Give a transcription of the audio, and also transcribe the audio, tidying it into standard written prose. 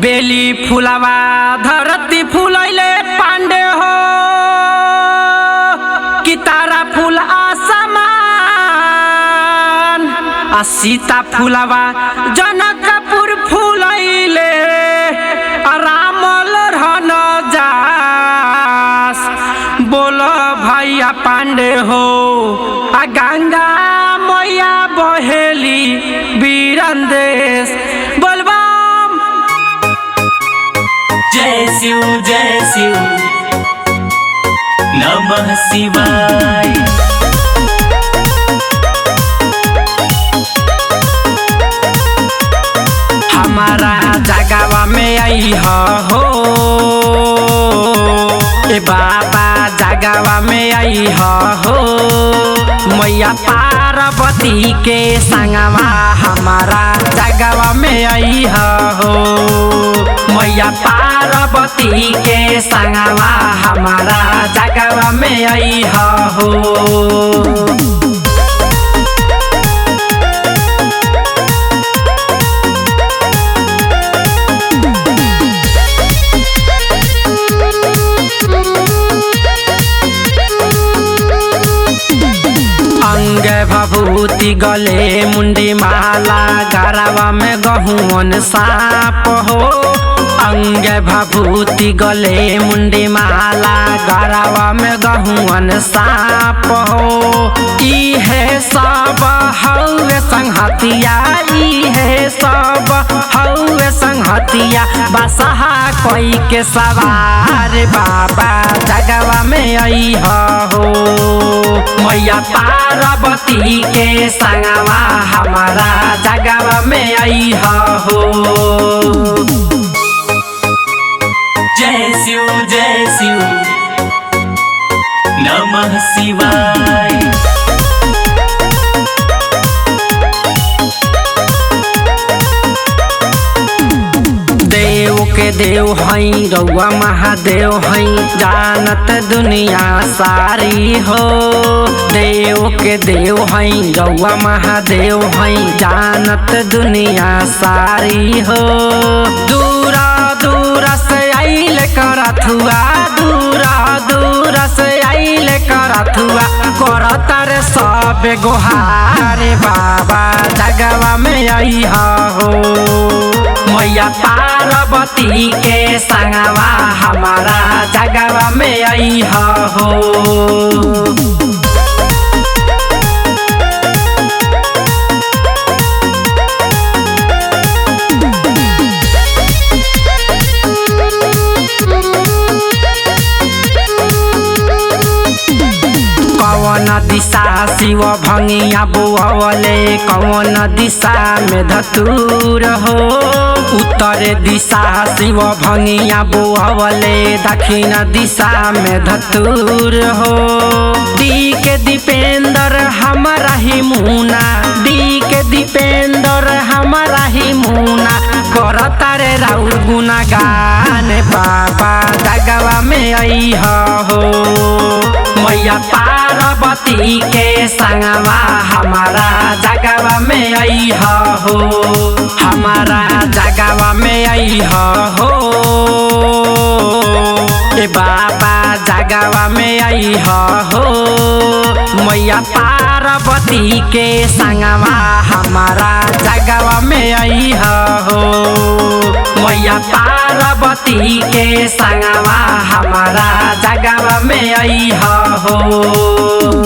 बेली फुलावा धरती फुलैले पांडे हो कि तारा फूल आसमान आ सीता फुलावा जनकपुर फुलैले रामल रहन जास बोल भैया पांडे हो आ गंगा मैया बहेली बीरंदेश बोलबम जय शिव नमः शिवाय। हमारा जगवा में आई हो ए बाबा जगवा में आई हो मैया पार्वती के संगवा हमारा जगवा में आई हो मैया पार्वती के संगवा हमारा जगवा में आई हो। अंग भभूति गले मुंडी माला गरवा में गहुवन साप हो अंग भभूति गले मुंडी माला गरवा में गहुवन साप हो इहे सब हौवे संहतिया इहे सब हौवे संहतिया बसहा कोई के सवार बाबा जगवा में आई हो मैया पार्वती के संगवा हमारा जगवा में आई हो। जय शिव नमः शिवाय। देव के देव हई रउआ महादेव हई जानत दुनिया सारी हो देव के देव हई रउआ महादेव हई जानत दुनिया सारी हो दूरा दूरा से आइल करथुआ दूरा दूरा से आइल करथुआ करतर सब गोहार बाबा जगवा में आई हो मैया पार्वती के संगवा हमारा जगवा में आई हो। कौन दिशा शिव भंगिया बुअवले कौन दिशा में धतूर हो उत्तर दिशा शिव भंगिया बुअवले दक्षिण दिशा में धतूर हो डी के दीपेंद्र हमारा ही मुना डी के दीपेंद्र हमारा ही मुना करता रे राउर गुनागान बाबा जगवा में आई हो मैया पार्वती के संगवा हमारा जगवा में आई हो हमारा जगवा में आई हो ए बाबा जगवा में आई हो मैया पार्वती के संगवा हमारा जगवा में आई हो मैया पार्वती के संगवा हमारा जगवा में आई हो।